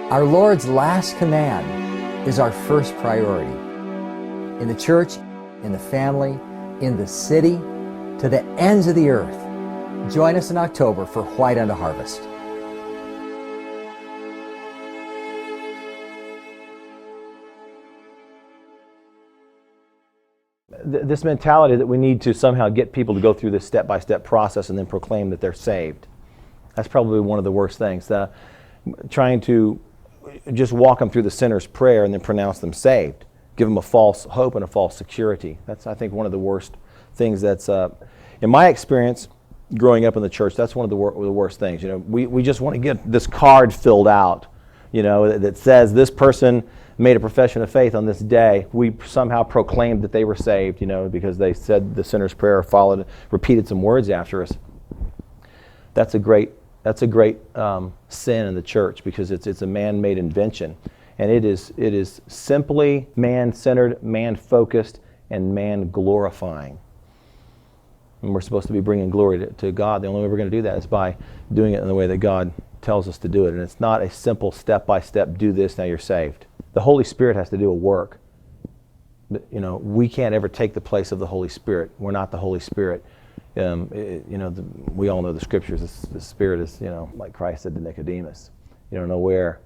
Our Lord's last command is our first priority. In the church, in the family, in the city, to the ends of the earth. Join us in October for White unto Harvest. This mentality that we need to somehow get people to go through this step-by-step process and then proclaim that they're saved. That's probably one of the worst things. Trying to just walk them through the sinner's prayer and then pronounce them saved. Give them a false hope and a false security. That's, I think, one of the worst things that's, in my experience, growing up in the church, that's one of the worst things. You know, we just want to get this card filled out, you know, that says this person made a profession of faith on this day. We somehow proclaimed that they were saved, you know, because they said the sinner's prayer, repeated some words after us. That's a great sin in the church, because it's a man-made invention, and it is simply man-centered, man-focused, and man-glorifying. And we're supposed to be bringing glory to God. The only way we're going to do that is by doing it in the way that God tells us to do it. And it's not a simple step-by-step, do this, now you're saved. The Holy Spirit has to do a work. But, you know, we can't ever take the place of the Holy Spirit. We're not the Holy Spirit. We all know the scriptures. The Spirit is, you know, like Christ said to Nicodemus. You don't know where,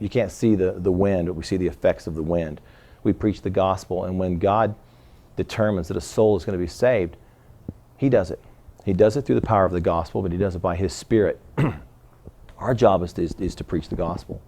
you can't see the wind, but we see the effects of the wind. We preach the gospel, and when God determines that a soul is going to be saved, He does it. He does it through the power of the gospel, but He does it by His Spirit. Our job is to preach the gospel.